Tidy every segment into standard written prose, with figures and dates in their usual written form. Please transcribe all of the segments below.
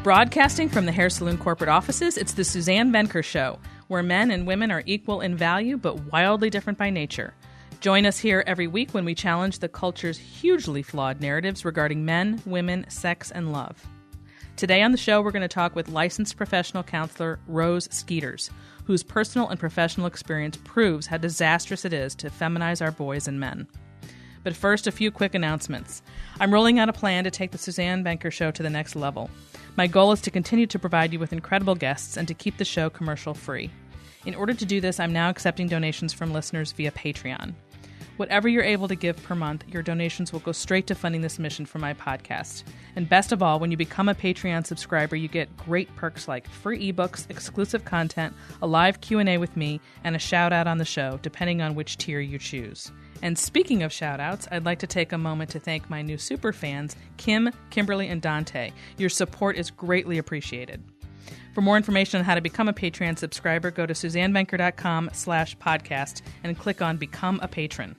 Broadcasting from the Hair Saloon corporate offices, it's the Suzanne Venker Show, where men and women are equal in value but wildly different by nature. Join us here every week when we challenge the culture's hugely flawed narratives regarding men, women, sex, and love. Today on the show, we're going to talk with licensed professional counselor Rose Skeeters, whose personal and professional experience proves how disastrous it is to feminize our boys and men. But first, a few quick announcements. I'm rolling out a plan to take the Suzanne Venker Show to the next level. My goal is to continue to provide you with incredible guests and to keep the show commercial-free. In order to do this, I'm now accepting donations from listeners via Patreon. Whatever you're able to give per month, your donations will go straight to funding this mission for my podcast. And best of all, when you become a Patreon subscriber, you get great perks like free ebooks, exclusive content, a live Q&A with me, and a shout-out on the show, depending on which tier you choose. And speaking of shout-outs, I'd like to take a moment to thank my new super fans, Kim, Kimberly, and Dante. Your support is greatly appreciated. For more information on how to become a Patreon subscriber, go to suzannevenker.com/podcast and click on Become a Patron.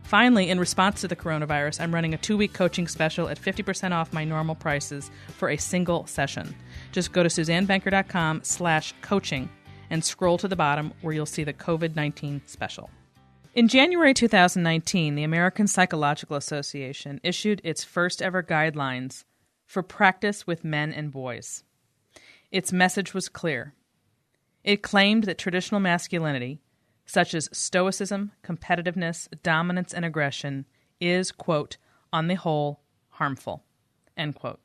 Finally, in response to the coronavirus, I'm running a 2-week coaching special at 50% off my normal prices for a single session. Just go to suzannevenker.com/coaching and scroll to the bottom where you'll see the COVID-19 special. In January 2019, the American Psychological Association issued its first ever guidelines for practice with men and boys. Its message was clear. It claimed that traditional masculinity, such as stoicism, competitiveness, dominance, and aggression, is, quote, on the whole, harmful, end quote.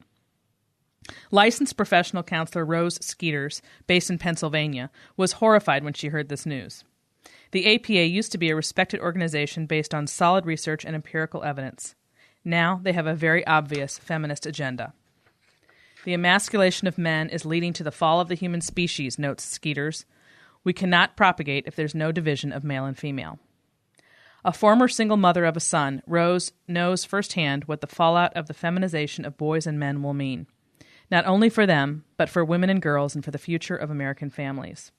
Licensed professional counselor Rose Skeeters, based in Pennsylvania, was horrified when she heard this news. The APA used to be a respected organization based on solid research and empirical evidence. Now they have a very obvious feminist agenda. The emasculation of men is leading to the fall of the human species, notes Skeeters. We cannot propagate if there's no division of male and female. A former single mother of a son, Rose knows firsthand what the fallout of the feminization of boys and men will mean, not only for them, but for women and girls and for the future of American families.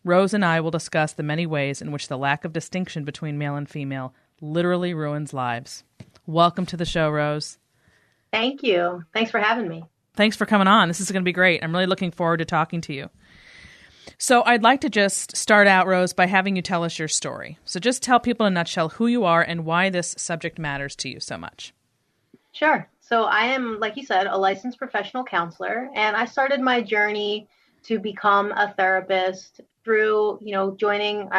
Rose and I will discuss the many ways in which the lack of distinction between male and female literally ruins lives. Welcome to the show, Rose. Thank you. Thanks for having me. Thanks for coming on. This is going to be great. I'm really looking forward to talking to you. So I'd like to just start out, Rose, by having you tell us your story. So just tell people in a nutshell who you are and why this subject matters to you so much. Sure. So I am, like you said, a licensed professional counselor, and I started my journey to become a therapist through, attending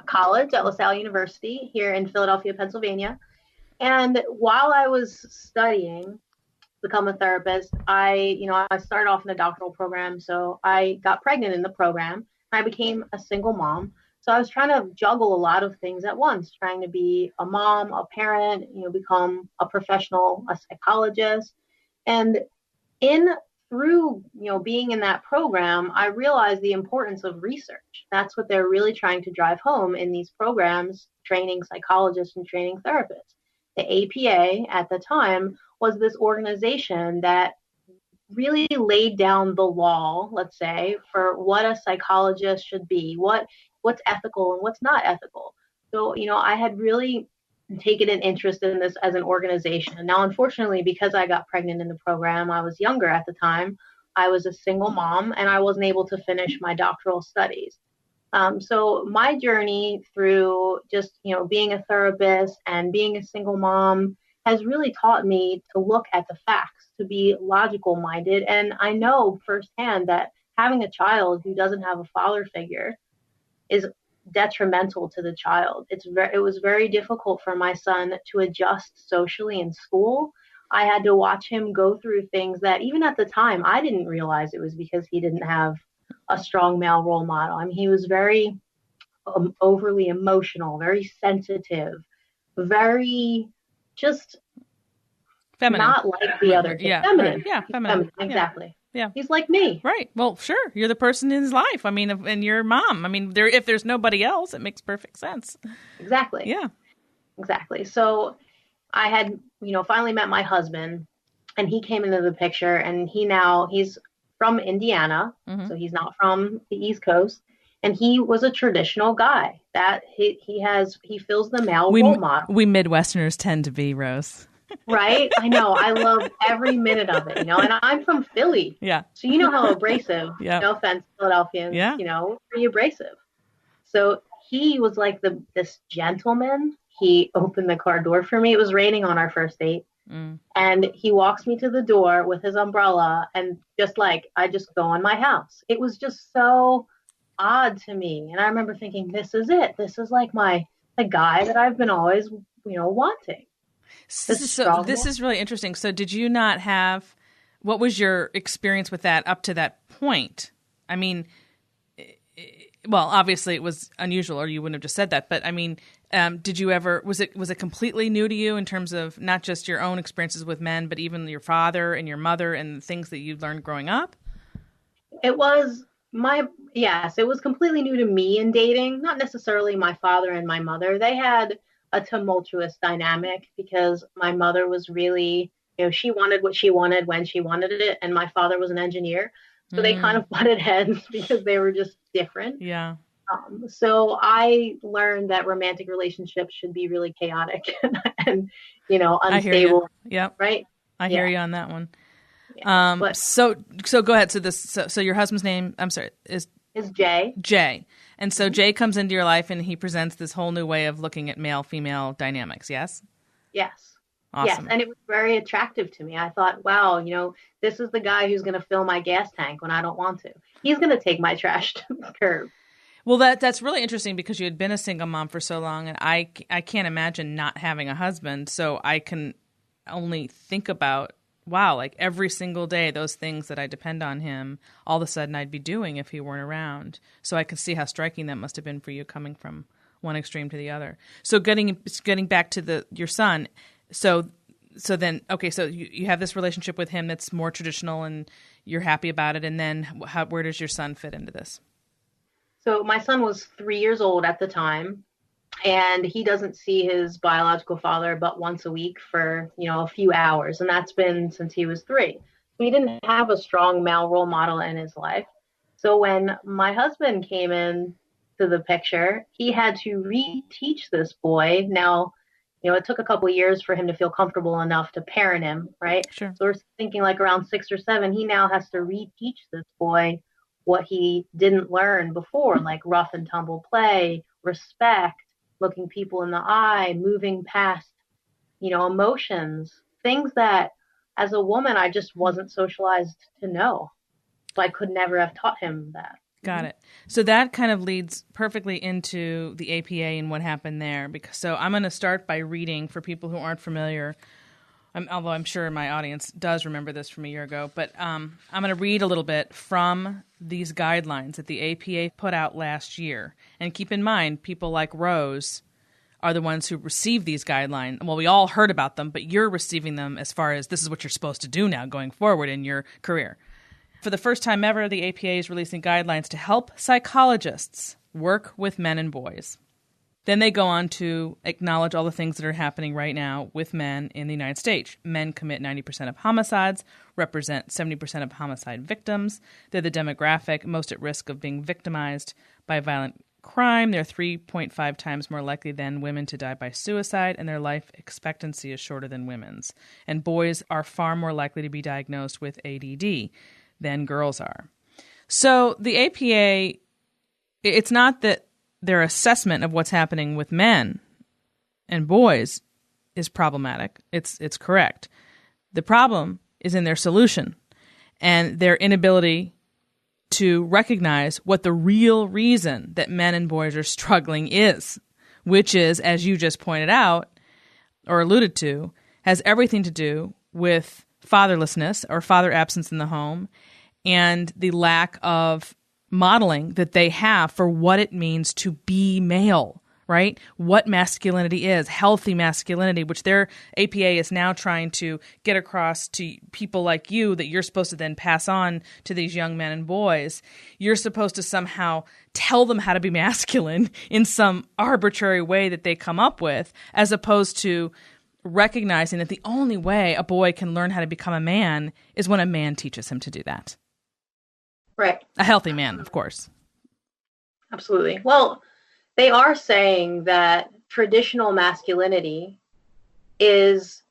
college at LaSalle University here in Philadelphia, Pennsylvania. And while I was studying become a therapist, I started off in a doctoral program. So I got pregnant in the program. I became a single mom. So I was trying to juggle a lot of things at once, trying to be a mom, a parent, become a professional, a psychologist. And through being in that program, I realized the importance of research. That's what they're really trying to drive home in these programs, training psychologists and training therapists. The APA at the time was this organization that really laid down the law, let's say, for what a psychologist should be, what's ethical and what's not ethical. So, I had really taken an interest in this as an organization. Now, unfortunately, because I got pregnant in the program, I was younger at the time. I was a single mom and I wasn't able to finish my doctoral studies. So my journey through just, being a therapist and being a single mom has really taught me to look at the facts, to be logical minded. And I know firsthand that having a child who doesn't have a father figure is detrimental to the child. It was very difficult for my son to adjust socially in school. I had to watch him go through things that even at the time, I didn't realize it was because he didn't have a strong male role model. I mean, he was very overly emotional, very sensitive, very just feminine. Not like the other kids. Yeah, feminine. Right. Yeah, feminine. Exactly. Yeah. He's like me. Right. Well, sure. You're the person in his life. I mean, and your mom. I mean, if there's nobody else, it makes perfect sense. Exactly. Yeah. Exactly. So I had, finally met my husband, and he came into the picture, and he's from Indiana. Mm-hmm. So he's not from the East Coast. And he was a traditional guy that he fills the male role model. We Midwesterners tend to be, Rose. Right? I know. I love every minute of it, and I'm from Philly. Yeah. So you know how abrasive, Yeah. no offense, Philadelphians, Yeah. pretty abrasive. So he was like this gentleman. He opened the car door for me. It was raining on our first date. And he walks me to the door with his umbrella and just like, I just go in my house. It was just so odd to me. And I remember thinking, this is it. This is like the guy that I've been always, wanting. This is really interesting. So did you not have, what was your experience with that up to that point? I mean, well, obviously it was unusual or you wouldn't have just said that, but I mean, did you ever, was it completely new to you in terms of not just your own experiences with men, but even your father and your mother and the things that you learned growing up? It was yes, it was completely new to me in dating, not necessarily my father and my mother. They had a tumultuous dynamic because my mother was really, she wanted what she wanted when she wanted it, and my father was an engineer. So they kind of butted heads because they were just different. Yeah. So I learned that romantic relationships should be really chaotic and unstable. Yep. Right. I hear you on that one. Yeah, so go ahead. So your husband's name, I'm sorry, is Jay. Jay. And so Jay comes into your life and he presents this whole new way of looking at male-female dynamics. Yes. Yes. Awesome. Yes, and it was very attractive to me. I thought, wow, this is the guy who's going to fill my gas tank when I don't want to. He's going to take my trash to the curb. Well, that's really interesting because you had been a single mom for so long, and I can't imagine not having a husband. So I can only think about, wow, like every single day, those things that I depend on him, all of a sudden I'd be doing if he weren't around. So I can see how striking that must have been for you coming from one extreme to the other. So getting back to your son. So then, okay, so you have this relationship with him that's more traditional and you're happy about it. And then where does your son fit into this? So my son was 3 years old at the time, and he doesn't see his biological father but once a week for, a few hours. And that's been since he was 3. So he didn't have a strong male role model in his life. So when my husband came in to the picture, he had to reteach this boy. Now, it took a couple of years for him to feel comfortable enough to parent him, right? Sure. So we're thinking like around 6 or 7, he now has to reteach this boy what he didn't learn before, like rough and tumble play, respect, looking people in the eye, moving past, emotions, things that as a woman, I just wasn't socialized to know. So I could never have taught him that. Got it. So that kind of leads perfectly into the APA and what happened there. So I'm going to start by reading for people who aren't familiar, although I'm sure my audience does remember this from a year ago. But I'm going to read a little bit from these guidelines that the APA put out last year. And keep in mind, people like Rose are the ones who received these guidelines. Well, we all heard about them, but you're receiving them as far as this is what you're supposed to do now going forward in your career. For the first time ever, the APA is releasing guidelines to help psychologists work with men and boys. Then they go on to acknowledge all the things that are happening right now with men in the United States. Men commit 90% of homicides, represent 70% of homicide victims. They're the demographic most at risk of being victimized by violent crime. They're 3.5 times more likely than women to die by suicide, and their life expectancy is shorter than women's. And boys are far more likely to be diagnosed with ADD than girls are. So the APA, it's not that their assessment of what's happening with men and boys is problematic. It's correct. The problem is in their solution and their inability to recognize what the real reason that men and boys are struggling is, which is, as you just pointed out or alluded to, has everything to do with fatherlessness or father absence in the home and the lack of modeling that they have for what it means to be male, right? What masculinity is, healthy masculinity, which their APA is now trying to get across to people like you that you're supposed to then pass on to these young men and boys. You're supposed to somehow tell them how to be masculine in some arbitrary way that they come up with, as opposed to recognizing that the only way a boy can learn how to become a man is when a man teaches him to do that. Right. A healthy man, of course. Absolutely. Well, they are saying that traditional masculinity is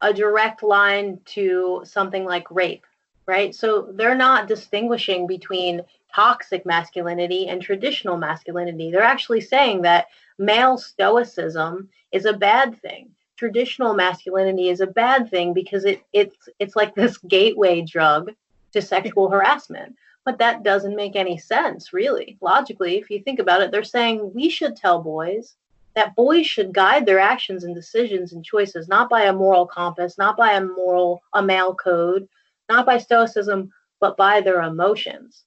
a direct line to something like rape, right? So they're not distinguishing between toxic masculinity and traditional masculinity. They're actually saying that male stoicism is a bad thing. Traditional masculinity is a bad thing because it's like this gateway drug to sexual harassment. But that doesn't make any sense, really. Logically, if you think about it, they're saying we should tell boys that boys should guide their actions and decisions and choices, not by a moral compass, not by a male code, not by stoicism, but by their emotions.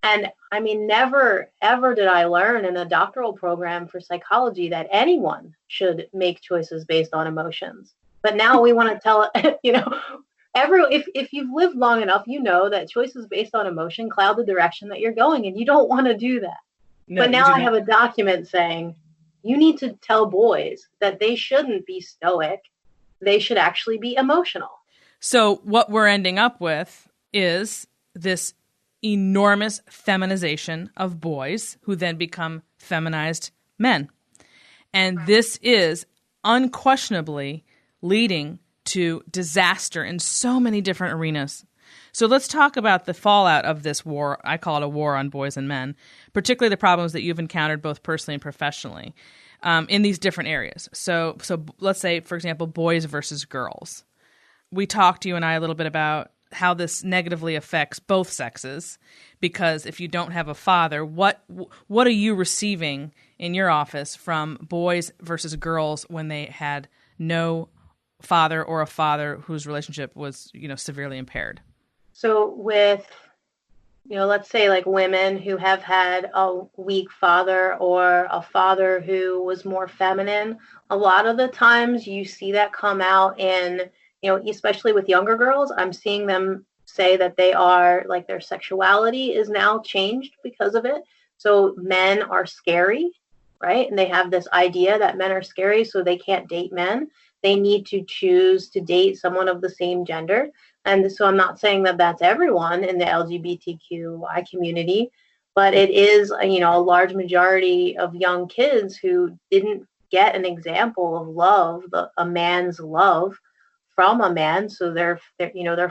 And I mean, never, ever did I learn in a doctoral program for psychology that anyone should make choices based on emotions. But now we want to tell, if you've lived long enough, you know that choices based on emotion cloud the direction that you're going, and you don't want to do that. No, but now I have a document saying you need to tell boys that they shouldn't be stoic. They should actually be emotional. So what we're ending up with is this enormous feminization of boys who then become feminized men. And this is unquestionably leading to disaster in so many different arenas. So let's talk about the fallout of this war. I call it a war on boys and men, particularly the problems that you've encountered both personally and professionally in these different areas. So let's say, for example, boys versus girls. We talked, you and I, a little bit about how this negatively affects both sexes, because if you don't have a father, what are you receiving in your office from boys versus girls when they had no father or a father whose relationship was, severely impaired? So with, let's say like women who have had a weak father or a father who was more feminine, a lot of the times you see that come out in, especially with younger girls, I'm seeing them say that they are like their sexuality is now changed because of it. So men are scary, right? And they have this idea that men are scary, so they can't date men. They need to choose to date someone of the same gender. And so I'm not saying that that's everyone in the LGBTQI community, but it is, a large majority of young kids who didn't get an example of love, a man's love from a man. So their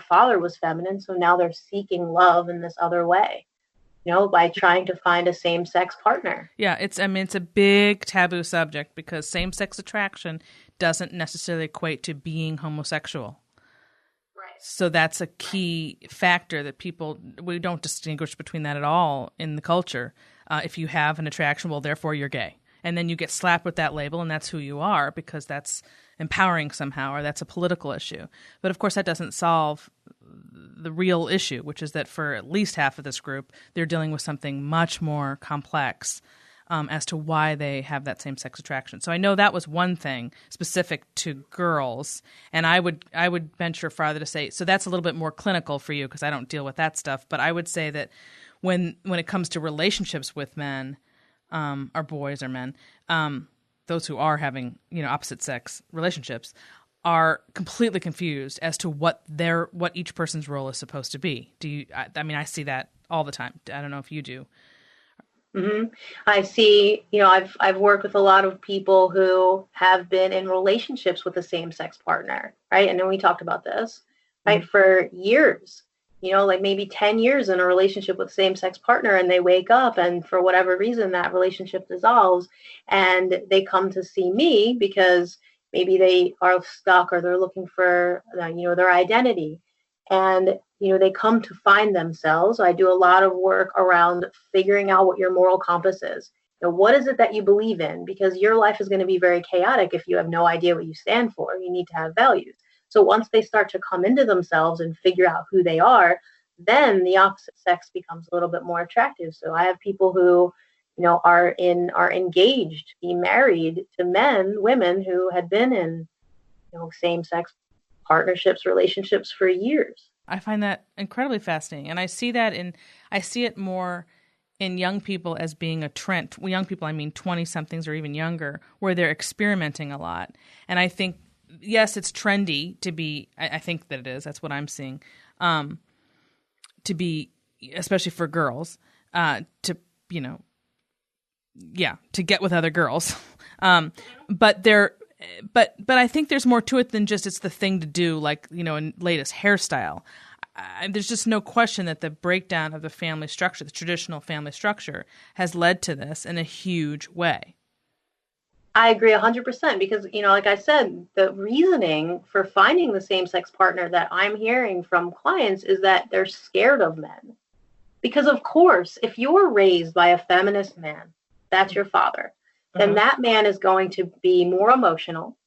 father was feminine. So now they're seeking love in this other way, by trying to find a same-sex partner. Yeah, it's a big taboo subject because same-sex attraction doesn't necessarily equate to being homosexual. Right. So that's a key factor that we don't distinguish between that at all in the culture. If you have an attraction, well, therefore you're gay. And then you get slapped with that label, and that's who you are because that's empowering somehow, or that's a political issue. But of course, that doesn't solve the real issue, which is that for at least half of this group, they're dealing with something much more complex as to why they have that same-sex attraction. So I know that was one thing specific to girls, and I would venture farther to say, so that's a little bit more clinical for you because I don't deal with that stuff. But I would say that when it comes to relationships with men, or boys or men, those who are having opposite sex relationships are completely confused as to what each person's role is supposed to be. Do you? I see that all the time. I don't know if you do. Mm-hmm. I see. I've worked with a lot of people who have been in relationships with a same-sex partner, right? And then we talked about this, right, mm-hmm. for years. Like maybe 10 years in a relationship with same-sex partner, and they wake up and for whatever reason that relationship dissolves and they come to see me because maybe they are stuck or they're looking for, their identity. And, they come to find themselves. I do a lot of work around figuring out what your moral compass is. What is it that you believe in? Because your life is going to be very chaotic if you have no idea what you stand for. You need to have values. So once they start to come into themselves and figure out who they are, then the opposite sex becomes a little bit more attractive. So I have people who, are engaged, be married to women who had been in, same-sex partnerships, relationships for years. I find that incredibly fascinating. And I see it more in young people as being a trend. Well, young people, I mean 20-somethings or even younger, where they're experimenting a lot. And I think, yes, it's trendy to be, I think that it is, that's what I'm seeing, to be, especially for girls, to get with other girls. But But I think there's more to it than just it's the thing to do, like, in latest hairstyle. There's just no question that the breakdown of the family structure, the traditional family structure, has led to this in a huge way. I agree 100% because, like I said, the reasoning for finding the same-sex partner that I'm hearing from clients is that they're scared of men. Because, of course, if you're raised by a feminist man, that's your father, then that man is going to be more emotional.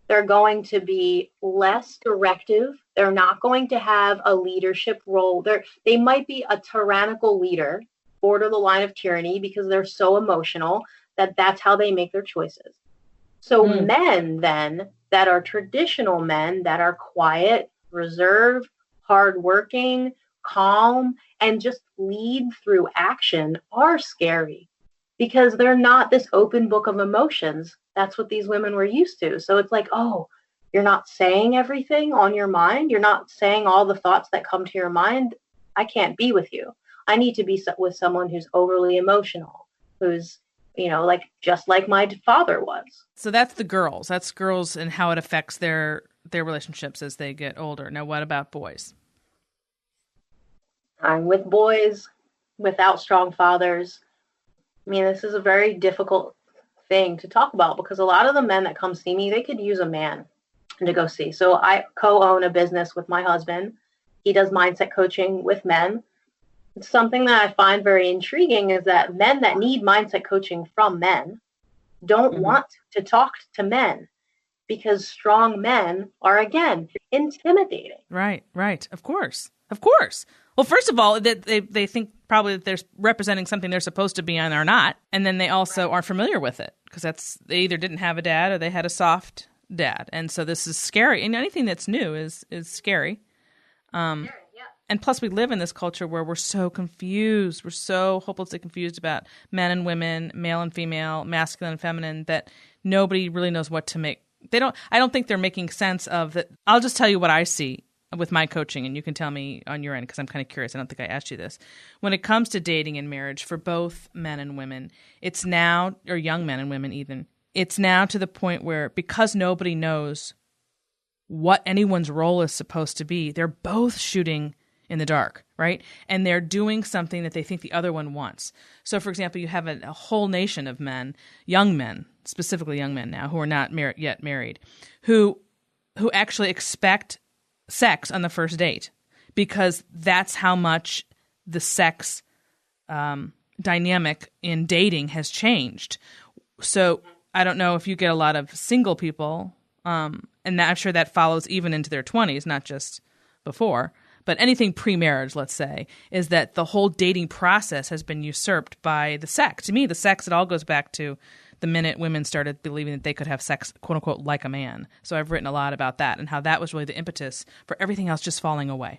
They're going to be less directive. They're not going to have a leadership role. They might be a tyrannical leader, border the line of tyranny, because they're so emotional that that's how they make their choices. So men then that are traditional men that are quiet, reserved, hardworking, calm, and just lead through action are scary because they're not this open book of emotions. That's what these women were used to. So it's like, oh, you're not saying everything on your mind. You're not saying all the thoughts that come to your mind. I can't be with you. I need to be with someone who's overly emotional, who's, just like my father was. So that's the girls. That's girls and how it affects their relationships as they get older. Now, what about boys? I'm with boys without strong fathers. I mean, this is a very difficult thing to talk about because a lot of the men that come see me, they could use a man to go see. So I co-own a business with my husband. He does mindset coaching with men. It's something that I find very intriguing is that men that need mindset coaching from men don't want to talk to men because strong men are, again, intimidating. Right. Of course. Well, first of all, they think probably that they're representing something they're supposed to be and are not. And then they also aren't familiar with it because they either didn't have a dad or they had a soft dad. And so this is scary. And anything that's new is scary. And plus we live in this culture where we're so confused. We're so hopelessly confused about men and women, male and female, masculine and feminine, that nobody really knows what to make. I don't think they're making sense of that. I'll just tell you what I see with my coaching, and you can tell me on your end because I'm kind of curious. I don't think I asked you this. When it comes to dating and marriage for both men and women, it's now, or young men and women even, it's now to the point where because nobody knows what anyone's role is supposed to be, they're both shooting in the dark, right? And they're doing something that they think the other one wants. So, for example, you have a whole nation of men, young men, specifically young men now, who are not yet married, who actually expect sex on the first date because that's how much the sex dynamic in dating has changed. So I don't know if you get a lot of single people, and I'm sure that follows even into their 20s, not just before. But anything pre-marriage, let's say, is that the whole dating process has been usurped by the sex. To me, the sex, it all goes back to the minute women started believing that they could have sex, quote unquote, like a man. So I've written a lot about that and how that was really the impetus for everything else just falling away.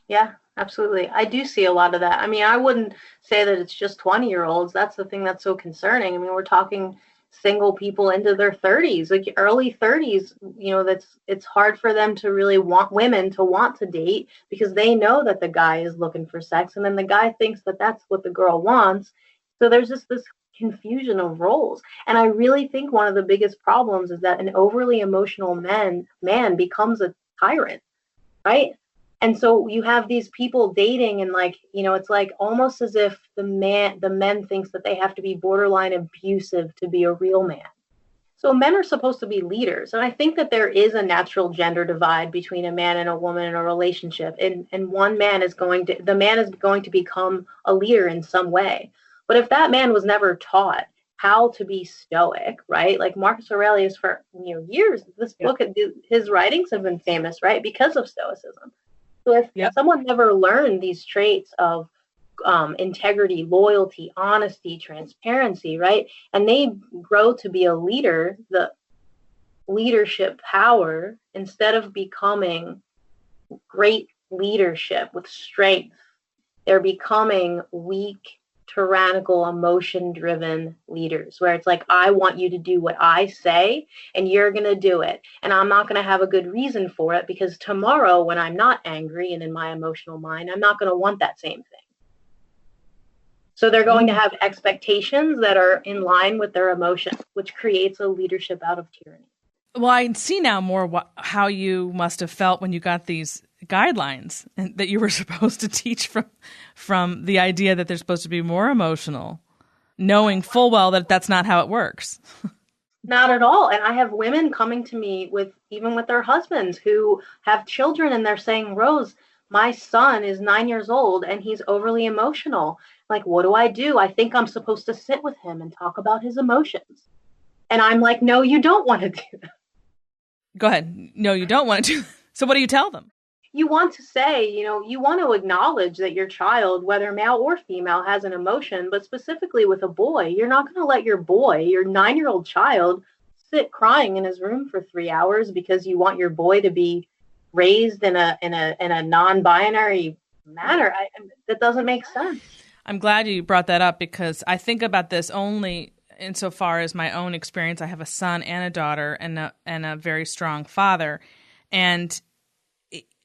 Yeah, absolutely. I do see a lot of that. I mean, I wouldn't say that it's just 20-year-olds. That's the thing that's so concerning. I mean, we're talking single people into their 30s, like early 30s, it's hard for them to really want women to want to date because they know that the guy is looking for sex and then the guy thinks that that's what the girl wants. So there's just this confusion of roles. And I really think one of the biggest problems is that an overly emotional man becomes a tyrant, right? And so you have these people dating and it's like almost as if the men thinks that they have to be borderline abusive to be a real man. So men are supposed to be leaders. And I think that there is a natural gender divide between a man and a woman in a relationship. And the man is going to become a leader in some way. But if that man was never taught how to be stoic, right? Like Marcus Aurelius for years, this book, his writings have been famous, right? Because of stoicism. So if someone never learned these traits of integrity, loyalty, honesty, transparency, right? And they grow to be a leader, the leadership power, instead of becoming great leadership with strength, they're becoming weak, tyrannical, emotion-driven leaders where it's like, I want you to do what I say and you're going to do it. And I'm not going to have a good reason for it because tomorrow when I'm not angry and in my emotional mind, I'm not going to want that same thing. So they're going to have expectations that are in line with their emotions, which creates a leadership out of tyranny. Well, I see now more how you must have felt when you got these guidelines and that you were supposed to teach from the idea that they're supposed to be more emotional, knowing full well that that's not how it works. Not at all. And I have women coming to me even with their husbands who have children, and they're saying, Rose, my son is 9 years old and he's overly emotional. Like, what do? I think I'm supposed to sit with him and talk about his emotions. And I'm like, no, you don't want to do that. Go ahead. No, you don't want to do that. So what do you tell them? You want to say, you want to acknowledge that your child, whether male or female, has an emotion, but specifically with a boy, you're not going to let your 9-year-old child, sit crying in his room for 3 hours because you want your boy to be raised in a non-binary manner. That doesn't make sense. I'm glad you brought that up because I think about this only insofar as my own experience. I have a son and a daughter and a very strong father. And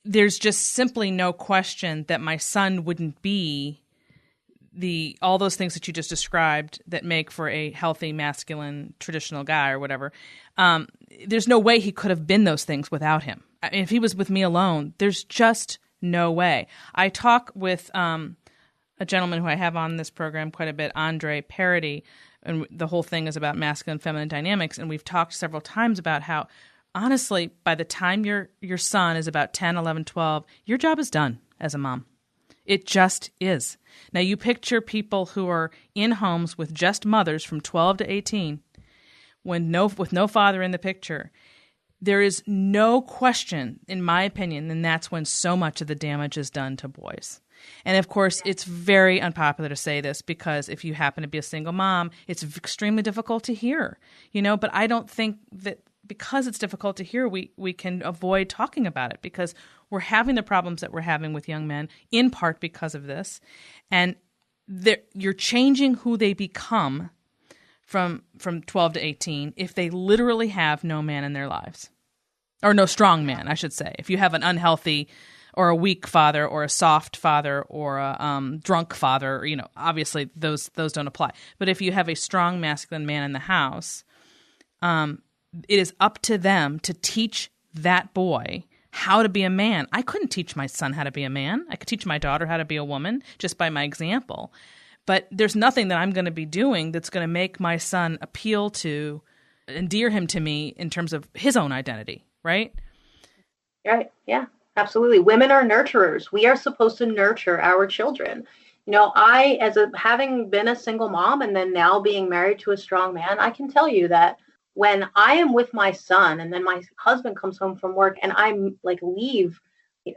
there's just simply no question that my son wouldn't be all those things that you just described that make for a healthy, masculine, traditional guy or whatever. There's no way he could have been those things without him. I mean, if he was with me alone, there's just no way. I talk with a gentleman who I have on this program quite a bit, Andre Parody, and the whole thing is about masculine and feminine dynamics. And we've talked several times about how, honestly, by the time your son is about 10, 11, 12, your job is done as a mom. It just is. Now, you picture people who are in homes with just mothers from 12 to 18, with no father in the picture. There is no question, in my opinion, and that's when so much of the damage is done to boys. And of course, it's very unpopular to say this because if you happen to be a single mom, it's extremely difficult to hear, but I don't think that because it's difficult to hear, we can avoid talking about it because we're having the problems that we're having with young men in part because of this. And you're changing who they become from 12 to 18 if they literally have no man in their lives. Or no strong man, I should say. If you have an unhealthy or a weak father or a soft father or a drunk father, obviously those don't apply. But if you have a strong masculine man in the house, it is up to them to teach that boy how to be a man. I couldn't teach my son how to be a man. I could teach my daughter how to be a woman just by my example. But there's nothing that I'm going to be doing that's going to make my son appeal to, endear him to me in terms of his own identity, right? Right. Yeah, absolutely. Women are nurturers. We are supposed to nurture our children. I, having been a single mom and then now being married to a strong man, I can tell you that when I am with my son and then my husband comes home from work and I'm like leave,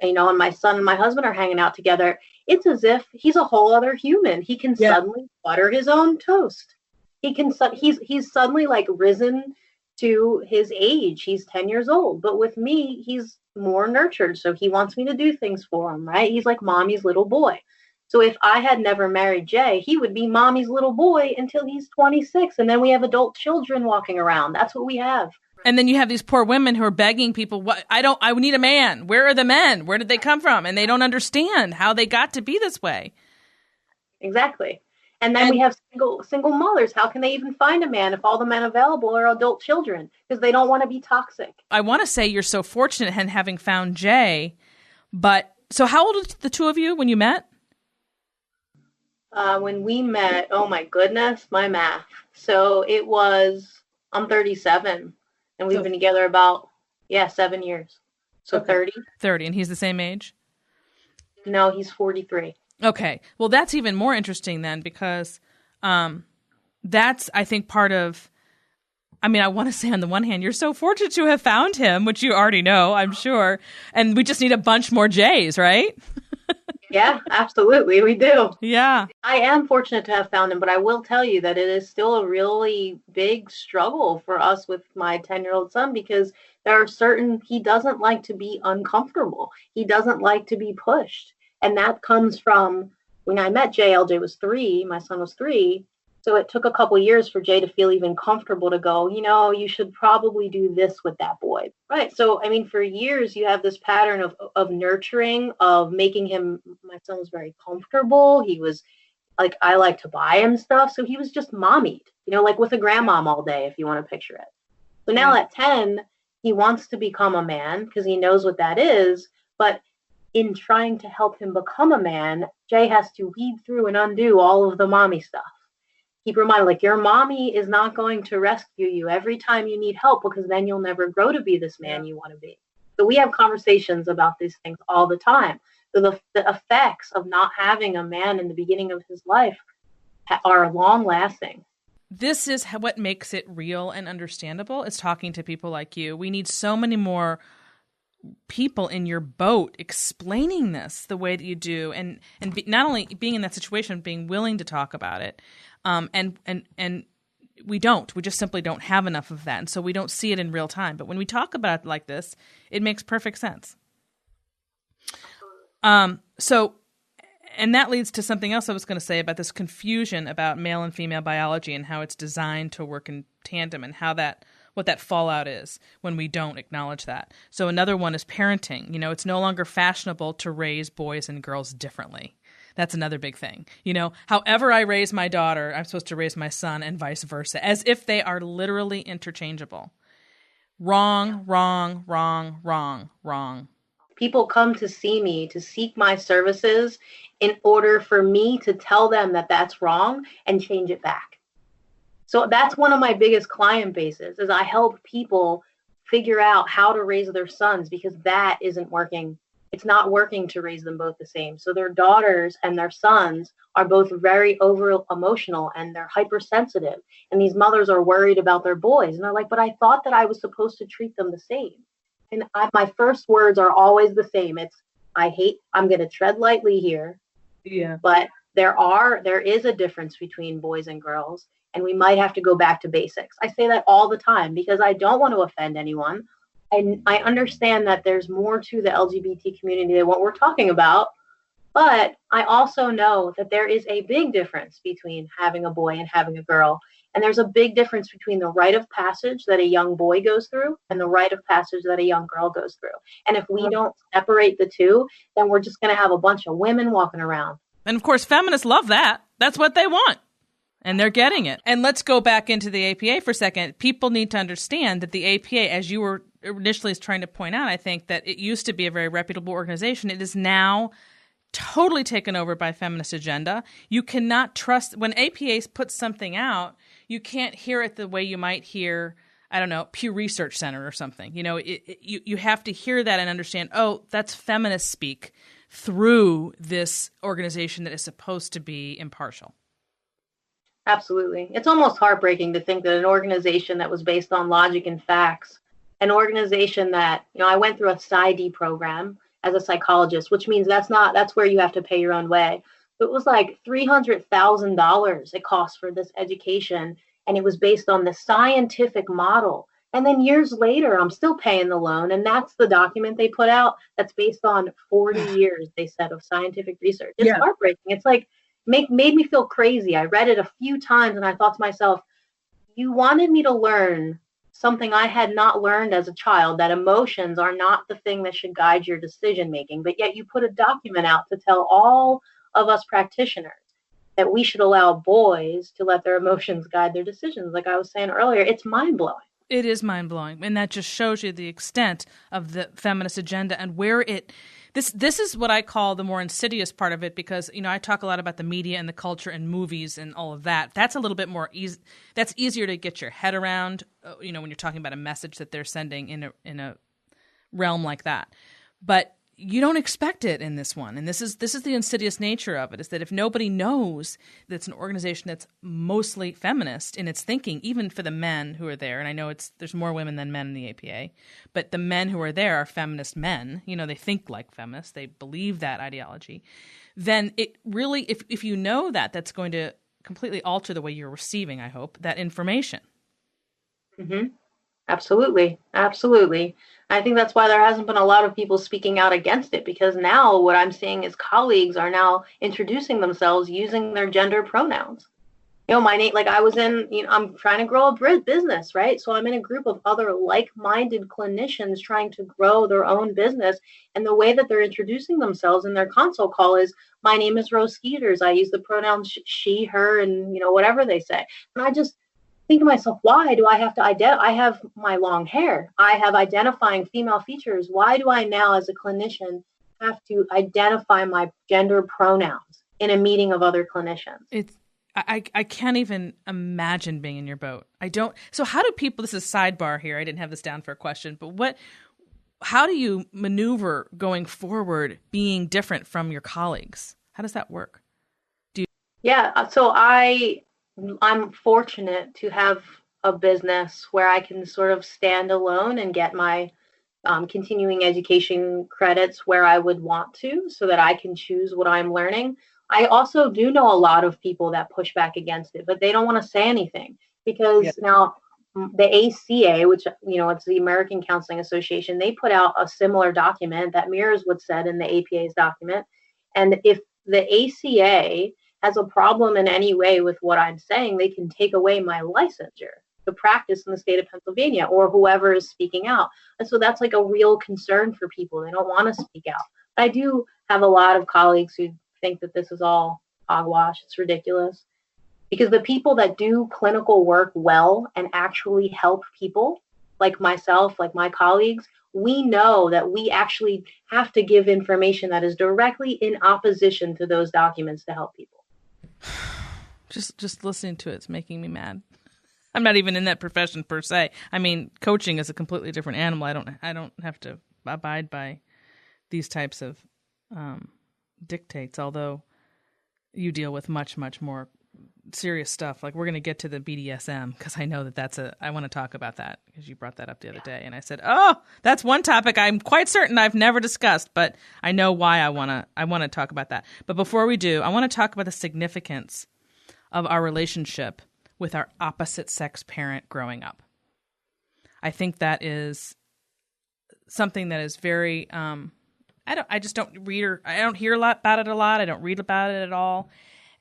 and my son and my husband are hanging out together, it's as if he's a whole other human. He can suddenly butter his own toast. He's suddenly like risen to his age. He's 10 years old, but with me, he's more nurtured. So he wants me to do things for him, right? He's like mommy's little boy. So if I had never married Jay, he would be mommy's little boy until he's 26. And then we have adult children walking around. That's what we have. And then you have these poor women who are begging people, I need a man. Where are the men? Where did they come from? And they don't understand how they got to be this way. Exactly. And then we have single mothers. How can they even find a man if all the men available are adult children? Because they don't want to be toxic. I want to say you're so fortunate in having found Jay. But so how old are the two of you when you met? When we met, oh my goodness, my math. So I'm 37. And we've been together about, 7 years. So okay. 30. 30. And he's the same age? No, he's 43. Okay. Well, that's even more interesting then because that's, I think, part of, I want to say on the one hand, you're so fortunate to have found him, which you already know, I'm sure. And we just need a bunch more Jays, right? Yeah, absolutely. We do. Yeah. I am fortunate to have found him, but I will tell you that it is still a really big struggle for us with my 10-year-old son because he doesn't like to be uncomfortable. He doesn't like to be pushed. And that comes from when I met Jay, LJ was 3, my son was 3. So it took a couple years for Jay to feel even comfortable to go, you should probably do this with that boy. Right. So, for years, you have this pattern of nurturing, of making him, my son was very comfortable. He was like I like to buy him stuff. So he was just mommied, like with a grandmom all day, if you want to picture it. So now at 10, he wants to become a man because he knows what that is. But in trying to help him become a man, Jay has to weed through and undo all of the mommy stuff. Keep reminded, like, your mommy is not going to rescue you every time you need help, because then you'll never grow to be this man you want to be. So we have conversations about these things all the time. So the effects of not having a man in the beginning of his life are long lasting. This is what makes it real and understandable, is talking to people like you. We need so many more people in your boat explaining this the way that you do, and not only being in that situation, being willing to talk about it. And we just simply don't have enough of that. And so we don't see it in real time. But when we talk about it like this, it makes perfect sense. And that leads to something else I was going to say about this confusion about male and female biology and how it's designed to work in tandem, and what that fallout is when we don't acknowledge that. So another one is parenting. It's no longer fashionable to raise boys and girls differently. That's another big thing. However I raise my daughter, I'm supposed to raise my son, and vice versa, as if they are literally interchangeable. Wrong, wrong, wrong, wrong, wrong. People come to see me to seek my services in order for me to tell them that that's wrong and change it back. So that's one of my biggest client bases, is I help people figure out how to raise their sons, because that isn't working. It's not working to raise them both the same. So their daughters and their sons are both very over emotional, and they're hypersensitive. And these mothers are worried about their boys. And they're like, but I thought that I was supposed to treat them the same. And my first words are always the same. It's, I'm going to tread lightly here. Yeah. But there is a difference between boys and girls, and we might have to go back to basics. I say that all the time because I don't want to offend anyone. And I understand that there's more to the LGBT community than what we're talking about. But I also know that there is a big difference between having a boy and having a girl. And there's a big difference between the rite of passage that a young boy goes through and the rite of passage that a young girl goes through. And if we don't separate the two, then we're just going to have a bunch of women walking around. And of course, feminists love that. That's what they want. And they're getting it. And let's go back into the APA for a second. People need to understand that the APA, as you were initially trying to point out, I think that it used to be a very reputable organization. It is now totally taken over by feminist agenda. You cannot trust, when APA puts something out, you can't hear it the way you might hear, I don't know, Pew Research Center or something. You have to hear that and understand, oh, that's feminist speak through this organization that is supposed to be impartial. Absolutely. It's almost heartbreaking to think that an organization that was based on logic and facts, an organization that, I went through a PsyD program as a psychologist, which means that's where you have to pay your own way. It was like $300,000 it cost for this education, and it was based on the scientific model. And then years later, I'm still paying the loan, and that's the document they put out that's based on 40 years, they said, of scientific research. It's heartbreaking. It's like, made me feel crazy. I read it a few times, and I thought to myself, you wanted me to learn something I had not learned as a child, that emotions are not the thing that should guide your decision making, but yet you put a document out to tell all of us practitioners that we should allow boys to let their emotions guide their decisions. Like I was saying earlier, it's mind-blowing. It is mind-blowing, and that just shows you the extent of the feminist agenda and where this is what I call the more insidious part of it, because I talk a lot about the media and the culture and movies and all of that. That's a little bit more that's easier to get your head around, when you're talking about a message that they're sending in a realm like that. But you don't expect it in this one. And this is the insidious nature of it, is that if nobody knows that it's an organization that's mostly feminist in its thinking, even for the men who are there, and I know there's more women than men in the APA, but the men who are there are feminist men, they think like feminists, they believe that ideology, then it really, if you know that, that's going to completely alter the way you're receiving, I hope, that information. Mm-hmm. Absolutely. Absolutely. I think that's why there hasn't been a lot of people speaking out against it, because now what I'm seeing is colleagues are now introducing themselves using their gender pronouns. My name, like I was in, I'm trying to grow a business, right? So I'm in a group of other like-minded clinicians trying to grow their own business. And the way that they're introducing themselves in their console call is, my name is Rose Skeeters. I use the pronouns she, her, and, whatever they say. And I just think to myself, why do I have to I have my long hair. I have identifying female features. Why do I now, as a clinician, have to identify my gender pronouns in a meeting of other clinicians? I can't even imagine being in your boat. I don't. So how do people, this is sidebar here. I didn't have this down for a question, but how do you maneuver going forward being different from your colleagues? How does that work? Yeah. So I'm fortunate to have a business where I can sort of stand alone and get my continuing education credits where I would want to, so that I can choose what I'm learning. I also do know a lot of people that push back against it, but they don't want to say anything because now the ACA, which, it's the American Counseling Association, they put out a similar document that mirrors what's said in the APA's document. And if the ACA has a problem in any way with what I'm saying, they can take away my licensure to practice in the state of Pennsylvania, or whoever is speaking out. And so that's like a real concern for people. They don't want to speak out. I do have a lot of colleagues who think that this is all hogwash. It's ridiculous, because the people that do clinical work well and actually help people, like myself, like my colleagues, we know that we actually have to give information that is directly in opposition to those documents to help people. Just listening to it's making me mad. I'm not even in that profession per se. I mean, coaching is a completely different animal. I don't have to abide by these types of dictates, although you deal with much, much more serious stuff. Like, we're going to get to the BDSM, because I know I want to talk about that, because you brought that up the other day. And I said, oh, that's one topic I'm quite certain I've never discussed, but I know why I want to talk about that. But before we do, I want to talk about the significance of our relationship with our opposite sex parent growing up. I think that is something that is very, I don't hear a lot about it a lot. I don't read about it at all.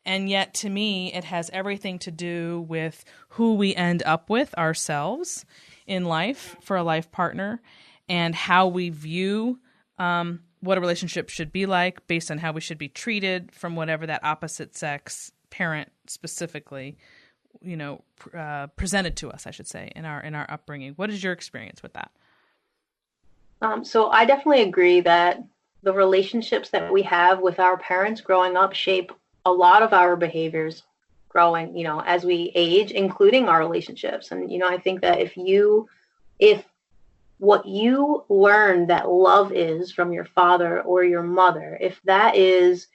And yet, to me, it has everything to do with who we end up with ourselves in life for a life partner, and how we view what a relationship should be like based on how we should be treated from whatever that opposite sex parent specifically, presented to us, I should say, in our upbringing. What is your experience with that? So I definitely agree that the relationships that we have with our parents growing up shape a lot of our behaviors growing, as we age, including our relationships. And, I think that if what you learn that love is from your father or your mother, if that is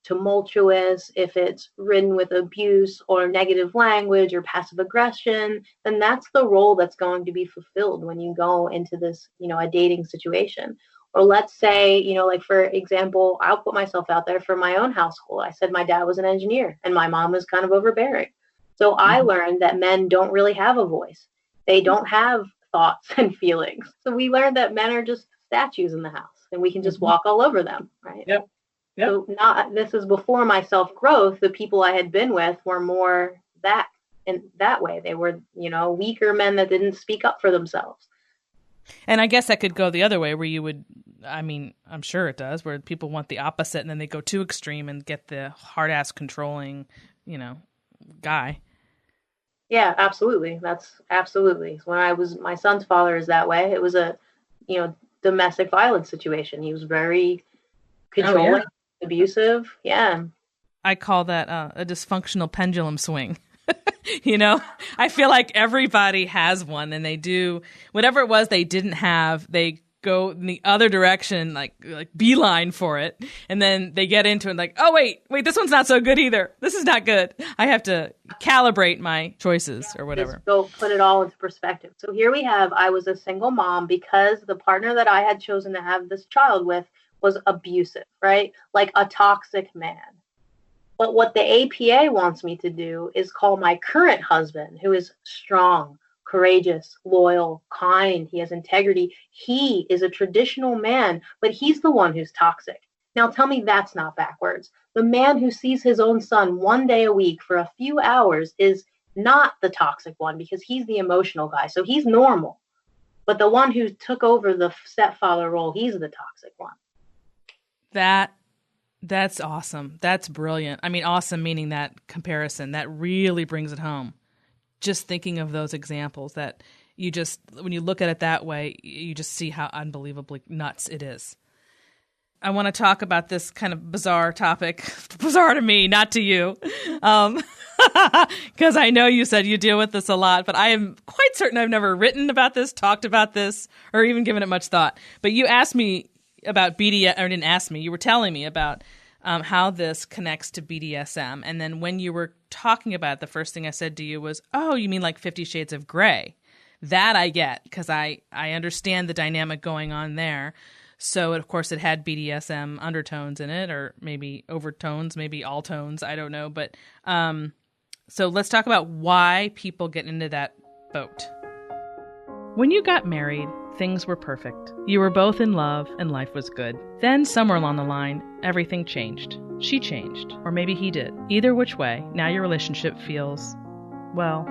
tumultuous, if it's ridden with abuse or negative language or passive aggression, then that's the role that's going to be fulfilled when you go into this, a dating situation. Or let's say, like, for example, I'll put myself out there for my own household. I said my dad was an engineer and my mom was kind of overbearing. So I learned that men don't really have a voice. They don't have thoughts and feelings. So we learned that men are just statues in the house and we can just walk all over them, right? Yep. So this is before my self-growth. The people I had been with were more that way. They were, weaker men that didn't speak up for themselves. And I guess that could go the other way, where you would, I'm sure it does, where people want the opposite and then they go too extreme and get the hard-ass controlling, guy. Yeah, absolutely. That's absolutely. My son's father is that way. It was a, domestic violence situation. He was very controlling, abusive. Yeah. I call that a dysfunctional pendulum swing. I feel like everybody has one, and they do whatever it was they didn't have. They go in the other direction, like beeline for it. And then they get into it like, oh, wait, this one's not so good either. This is not good. I have to calibrate my choices or whatever. Just go put it all into perspective. So here we have, I was a single mom because the partner that I had chosen to have this child with was abusive, right? Like a toxic man. But what the APA wants me to do is call my current husband, who is strong, courageous, loyal, kind. He has integrity. He is a traditional man, but he's the one who's toxic. Now tell me that's not backwards. The man who sees his own son one day a week for a few hours is not the toxic one because he's the emotional guy. So he's normal. But the one who took over the stepfather role, he's the toxic one. That's awesome. That's brilliant. I mean, awesome meaning that comparison. That really brings it home. Just thinking of those examples that you just, when you look at it that way, you just see how unbelievably nuts it is. I want to talk about this kind of bizarre topic. Bizarre to me, not to you. Because I know you said you deal with this a lot, but I am quite certain I've never written about this, talked about this, or even given it much thought. But you asked me about BDSM, or didn't ask me, you were telling me about how this connects to BDSM. And then when you were talking about it, the first thing I said to you was, oh, you mean like 50 Shades of Grey. That I get, because I understand the dynamic going on there. So, of course, it had BDSM undertones in it, or maybe overtones, maybe all tones. I don't know. But so let's talk about why people get into that boat. When you got married, things were perfect. You were both in love and life was good. Then, somewhere along the line, everything changed. She changed, or maybe he did. Either which way, now your relationship feels, well,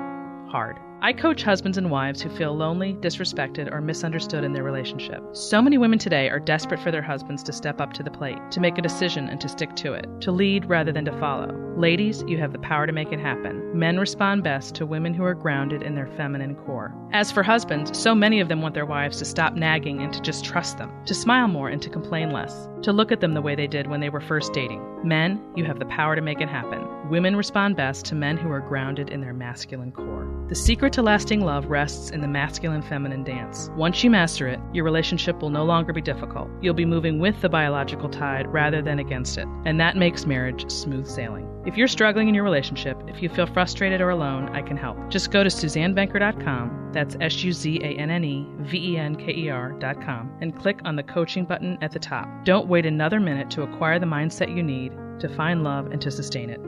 hard. I coach husbands and wives who feel lonely, disrespected, or misunderstood in their relationship. So many women today are desperate for their husbands to step up to the plate, to make a decision and to stick to it, to lead rather than to follow. Ladies, you have the power to make it happen. Men respond best to women who are grounded in their feminine core. As for husbands, so many of them want their wives to stop nagging and to just trust them, to smile more and to complain less, to look at them the way they did when they were first dating. Men, you have the power to make it happen. Women respond best to men who are grounded in their masculine core. The secret to lasting love rests in the masculine-feminine dance. Once you master it, your relationship will no longer be difficult. You'll be moving with the biological tide rather than against it, and that makes marriage smooth sailing. If you're struggling in your relationship, if you feel frustrated or alone, I can help. Just go to SuzanneVenker.com, that's SuzanneVenker.com, and click on the coaching button at the top. Don't wait another minute to acquire the mindset you need to find love and to sustain it.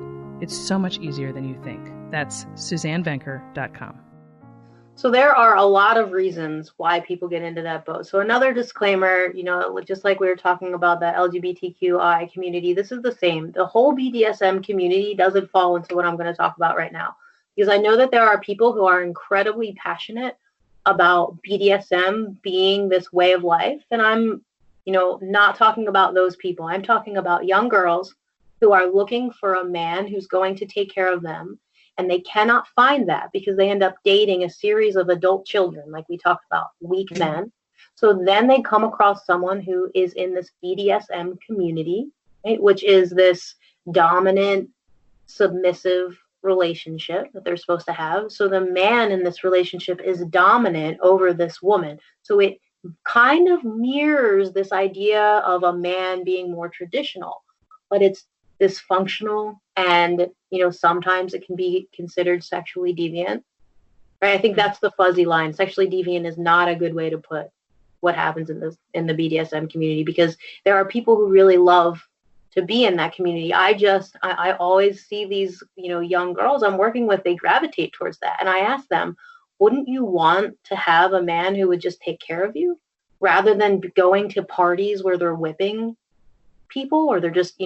It's so much easier than you think. That's SuzanneVenker.com. So there are a lot of reasons why people get into that boat. So another disclaimer, just like we were talking about the LGBTQI community, this is the same. The whole BDSM community doesn't fall into what I'm going to talk about right now. Because I know that there are people who are incredibly passionate about BDSM being this way of life. And I'm, not talking about those people. I'm talking about young girls who are looking for a man who's going to take care of them. And they cannot find that because they end up dating a series of adult children, like we talked about, weak men. So then they come across someone who is in this BDSM community, right, which is this dominant, submissive relationship that they're supposed to have. So the man in this relationship is dominant over this woman. So it kind of mirrors this idea of a man being more traditional, but it's dysfunctional, and sometimes it can be considered sexually deviant, right? I think that's the fuzzy line. Sexually deviant is not a good way to put what happens in the BDSM community, because there are people who really love to be in that community. I always see these young girls I'm working with, they gravitate towards that, and I ask them, wouldn't you want to have a man who would just take care of you rather than going to parties where they're whipping people, or they're just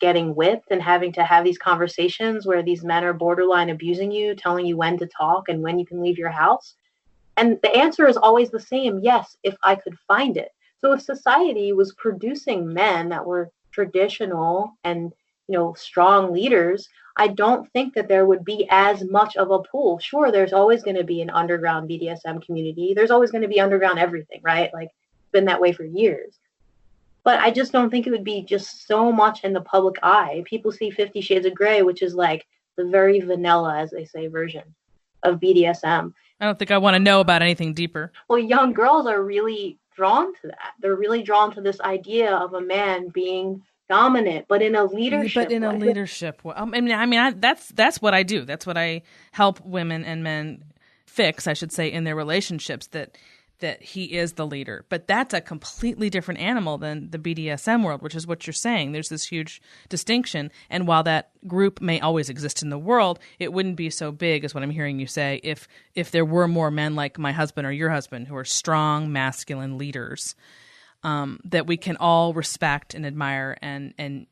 getting whipped and having to have these conversations where these men are borderline abusing you, telling you when to talk and when you can leave your house? And the answer is always the same: yes, if I could find it. So if society was producing men that were traditional and strong leaders, I don't think that there would be as much of a pool. Sure, there's always going to be an underground BDSM community. There's always going to be underground everything, right? Like, it's been that way for years. But I just don't think it would be just so much in the public eye. People see 50 Shades of Grey, which is like the very vanilla, as they say, version of BDSM. I don't think I want to know about anything deeper. Well, young girls are really drawn to that. They're really drawn to this idea of a man being dominant, but in a leadership way. Leadership way. That's what I do. That's what I help women and men fix, I should say, in their relationships, that he is the leader. But that's a completely different animal than the BDSM world, which is what you're saying. There's this huge distinction. And while that group may always exist in the world, it wouldn't be so big, is what I'm hearing you say, if there were more men like my husband or your husband who are strong, masculine leaders. that we can all respect and admire, and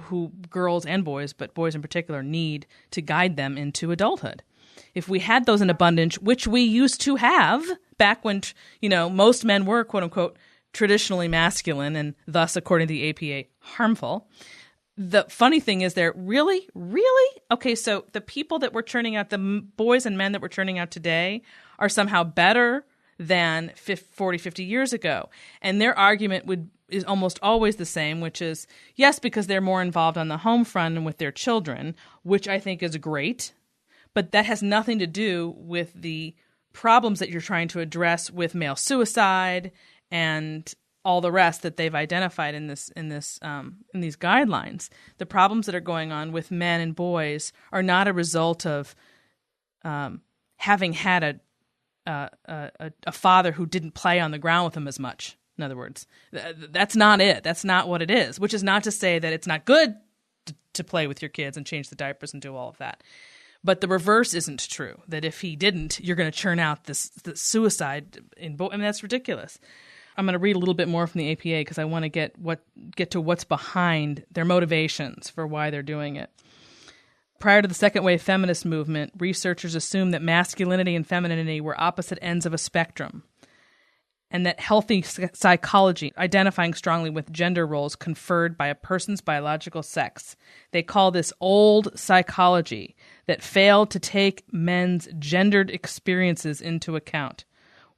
who girls and boys, but boys in particular, need to guide them into adulthood. If we had those in abundance, which we used to have back when, most men were, quote unquote, traditionally masculine and thus, according to the APA, harmful. The funny thing is really? Okay, so the people that we're churning out, the boys and men that we're churning out today are somehow better than 40, 50 years ago. And their argument is almost always the same, which is, yes, because they're more involved on the home front and with their children, which I think is great. But that has nothing to do with the problems that you're trying to address with male suicide and all the rest that they've identified in these guidelines. The problems that are going on with men and boys are not a result of having had a father who didn't play on the ground with them as much. In other words, that's not it. That's not what it is, which is not to say that it's not good to play with your kids and change the diapers and do all of that. But the reverse isn't true, that if he didn't, you're going to churn out the suicide in both. I mean, that's ridiculous. I'm going to read a little bit more from the APA because I want to get to what's behind their motivations for why they're doing it. Prior to the second wave feminist movement, researchers assumed that masculinity and femininity were opposite ends of a spectrum, and that healthy psychology, identifying strongly with gender roles conferred by a person's biological sex. They call this old psychology that failed to take men's gendered experiences into account.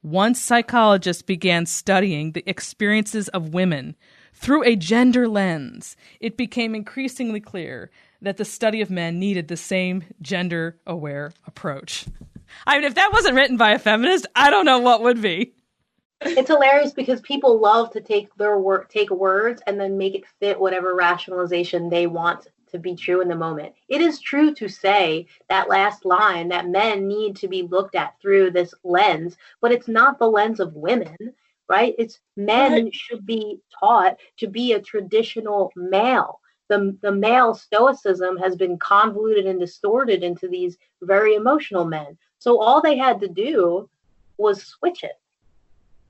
Once psychologists began studying the experiences of women through a gender lens, it became increasingly clear that the study of men needed the same gender-aware approach. I mean, if that wasn't written by a feminist, I don't know what would be. It's hilarious because people love to take words and then make it fit whatever rationalization they want to be true in the moment. It is true to say that last line that men need to be looked at through this lens, but it's not the lens of women, right? It's men should be taught to be a traditional male. The male stoicism has been convoluted and distorted into these very emotional men. So all they had to do was switch it.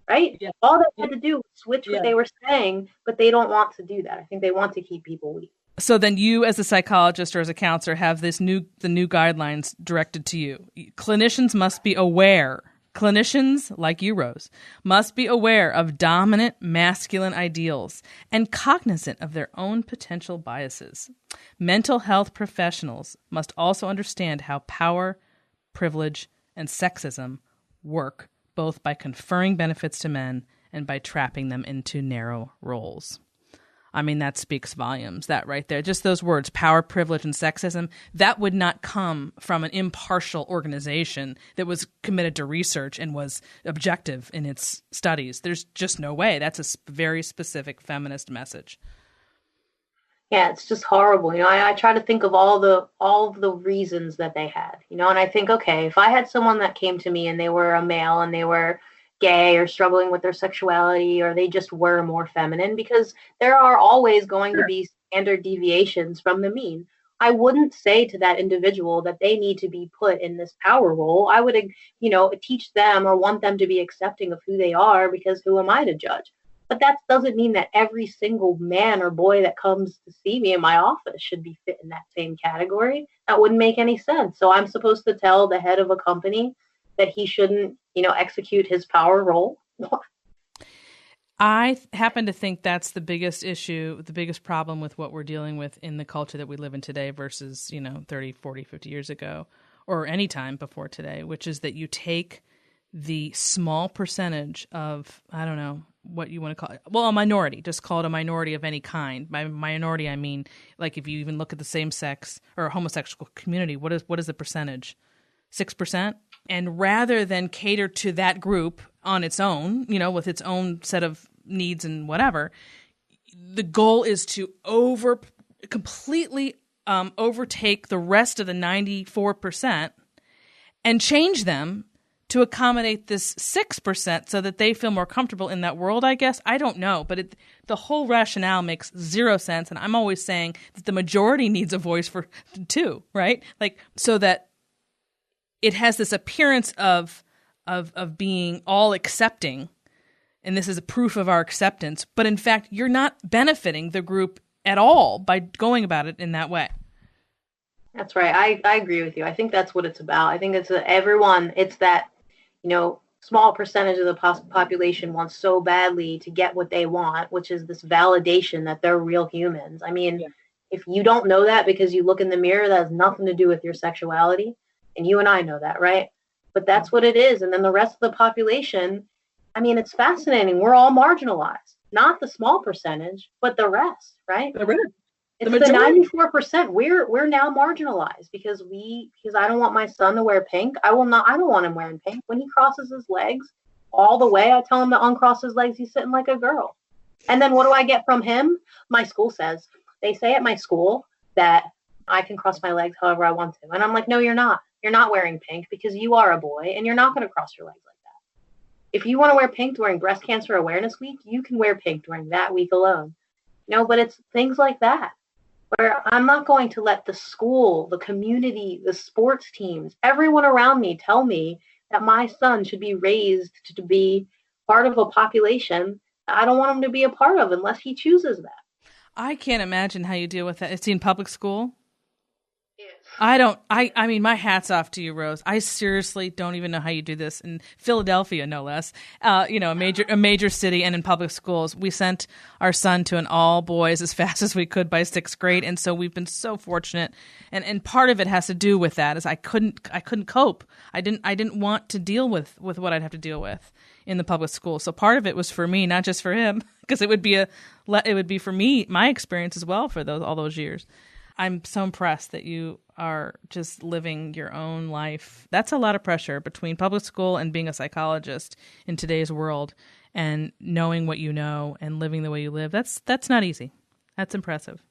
Right? Yeah. All they had to do was switch what they were saying, but they don't want to do that. I think they want to keep people weak. So then you, as a psychologist or as a counselor, have the new guidelines directed to you. Clinicians must be aware. Clinicians, like you, Rose, must be aware of dominant masculine ideals and cognizant of their own potential biases. Mental health professionals must also understand how power, privilege, and sexism work, both by conferring benefits to men and by trapping them into narrow roles. I mean, that speaks volumes, that right there. Just those words, power, privilege, and sexism, that would not come from an impartial organization that was committed to research and was objective in its studies. There's just no way. That's a very specific feminist message. Yeah, it's just horrible. I try to think of all the reasons that they had, and I think, okay, if I had someone that came to me and they were a male and they were gay or struggling with their sexuality, or they just were more feminine, because there are always going to be standard deviations from the mean. I wouldn't say to that individual that they need to be put in this power role. I would, teach them or want them to be accepting of who they are, because who am I to judge? But that doesn't mean that every single man or boy that comes to see me in my office should be fit in that same category. That wouldn't make any sense. So I'm supposed to tell the head of a company that he shouldn't, execute his power role. I happen to think that's the biggest issue, the biggest problem with what we're dealing with in the culture that we live in today versus, 30, 40, 50 years ago, or any time before today, which is that you take the small percentage of, I don't know what you want to call it. Well, a minority, just call it a minority of any kind. By minority, I mean, like if you even look at the same sex or homosexual community, what is the percentage? 6%? And rather than cater to that group on its own, with its own set of needs and whatever, the goal is to completely overtake the rest of the 94% and change them to accommodate this 6% so that they feel more comfortable in that world, I guess. I don't know, but the whole rationale makes zero sense. And I'm always saying that the majority needs a voice for too, right? Like, so that it has this appearance of being all accepting, and this is a proof of our acceptance, but in fact, you're not benefiting the group at all by going about it in that way. That's right. I agree with you. I think that's what it's about. I think it's everyone, it's that, small percentage of the population wants so badly to get what they want, which is this validation that they're real humans. I mean, yeah. If you don't know that because you look in the mirror, that has nothing to do with your sexuality. And you and I know that, right? But that's what it is. And then the rest of the population, I mean, it's fascinating. We're all marginalized, not the small percentage, but the rest, right? It's the 94%. We're now marginalized because I don't want my son to wear pink. I don't want him wearing pink. When he crosses his legs all the way, I tell him to uncross his legs. He's sitting like a girl. And then what do I get from him? My school says. They say at my school that I can cross my legs however I want to. And I'm like, no, you're not. You're not wearing pink because you are a boy and you're not going to cross your legs like that. If you want to wear pink during Breast Cancer Awareness Week, you can wear pink during that week alone. But it's things like that where I'm not going to let the school, the community, the sports teams, everyone around me tell me that my son should be raised to be part of a population that I don't want him to be a part of unless he chooses that. I can't imagine how you deal with that. It's in public school? Yes. I mean, my hat's off to you, Rose. I seriously don't even know how you do this in Philadelphia, no less. A major city, and in public schools. We sent our son to an all boys as fast as we could by 6th grade, and so we've been so fortunate. And part of it has to do with that is I couldn't cope. I didn't want to deal with what I'd have to deal with in the public school. So part of it was for me, not just for him, because it would be for me, my experience as well for all those years. I'm so impressed that you are just living your own life. That's a lot of pressure between public school and being a psychologist in today's world, and knowing what you know and living the way you live. That's not easy. That's impressive.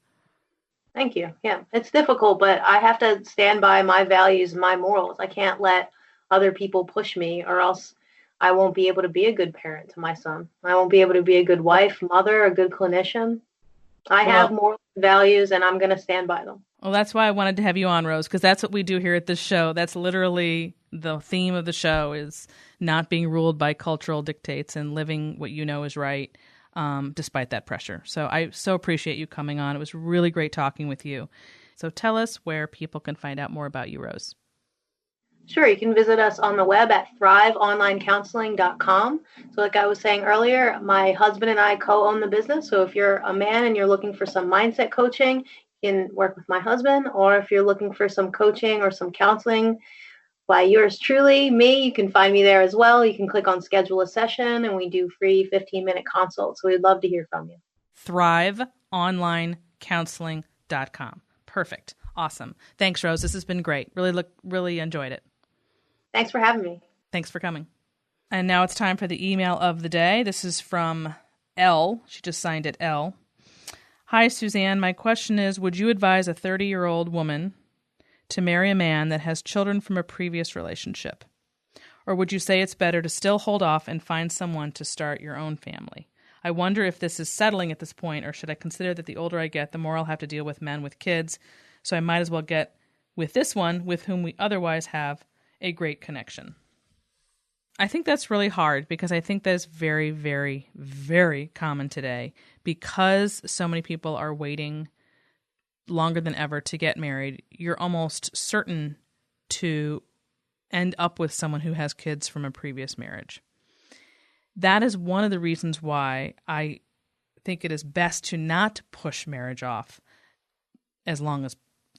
Thank you. Yeah, it's difficult, but I have to stand by my values, my morals. I can't let other people push me, or else I won't be able to be a good parent to my son. I won't be able to be a good wife, mother, a good clinician. I have moral values, and I'm going to stand by them. Well, that's why I wanted to have you on, Rose, because that's what we do here at this show. That's literally the theme of the show, is not being ruled by cultural dictates and living what you know is right, despite that pressure. So I so appreciate you coming on. It was really great talking with you. So tell us where people can find out more about you, Rose. Sure. You can visit us on the web at thriveonlinecounseling.com. So like I was saying earlier, my husband and I co-own the business. So if you're a man and you're looking for some mindset coaching, you can work with my husband. Or if you're looking for some coaching or some counseling by yours truly, me, you can find me there as well. You can click on schedule a session, and we do free 15-minute consults. So we'd love to hear from you. thriveonlinecounseling.com. Perfect. Awesome. Thanks, Rose. This has been great. Really enjoyed it. Thanks for having me. Thanks for coming. And now it's time for the email of the day. This is from L. She just signed it L. Hi, Suzanne. My question is, would you advise a 30-year-old woman to marry a man that has children from a previous relationship? Or would you say it's better to still hold off and find someone to start your own family? I wonder if this is settling at this point, or should I consider that the older I get, the more I'll have to deal with men with kids, so I might as well get with this one with whom we otherwise have a great connection. I think that's really hard, because I think that's very, very, very common today, because so many people are waiting longer than ever to get married. You're almost certain to end up with someone who has kids from a previous marriage. That is one of the reasons why I think it is best to not push marriage off as long as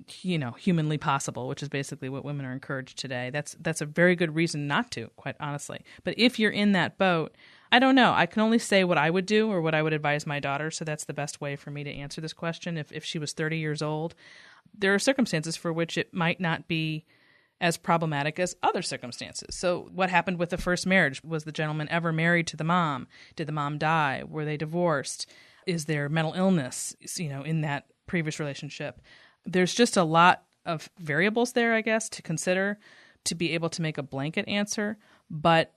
humanly possible, which is basically what women are encouraged today. That's a very good reason not to, quite honestly. But if you're in that boat, I don't know. I can only say what I would do or what I would advise my daughter, so that's the best way for me to answer this question. If she was 30 years old, there are circumstances for which it might not be as problematic as other circumstances. So what happened with the first marriage? Was the gentleman ever married to the mom? Did the mom die? Were they divorced? Is there mental illness, in that previous relationship? There's just a lot of variables there, I guess, to consider to be able to make a blanket answer. But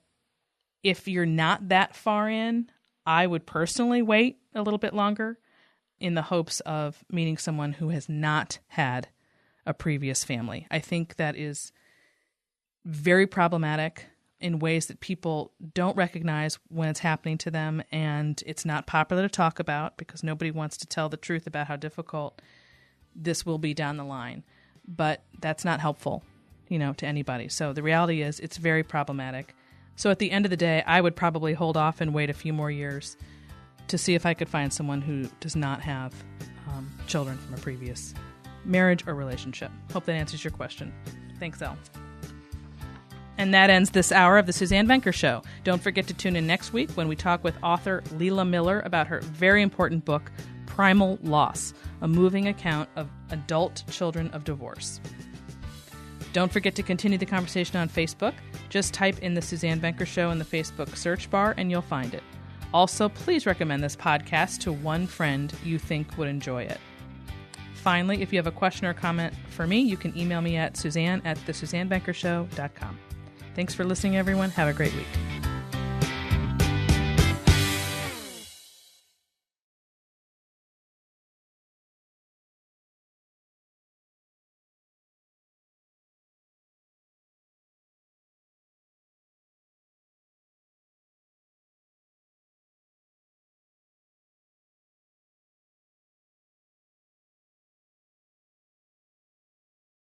if you're not that far in, I would personally wait a little bit longer in the hopes of meeting someone who has not had a previous family. I think that is very problematic. in ways that people don't recognize when it's happening to them, and it's not popular to talk about because nobody wants to tell the truth about how difficult this will be down the line. But that's not helpful, to anybody. So the reality is it's very problematic. So at the end of the day, I would probably hold off and wait a few more years to see if I could find someone who does not have children from a previous marriage or relationship. Hope that answers your question. Thanks, Elle. And that ends this hour of the Suzanne Venker Show. Don't forget to tune in next week when we talk with author Leila Miller about her very important book, Primal Loss, a moving account of adult children of divorce. Don't forget to continue the conversation on Facebook. Just type in the Suzanne Venker Show in the Facebook search bar and you'll find it. Also, please recommend this podcast to one friend you think would enjoy it. Finally, if you have a question or comment for me, you can email me at suzanne@thesuzannevenkershow.com. Thanks for listening, everyone. Have a great week.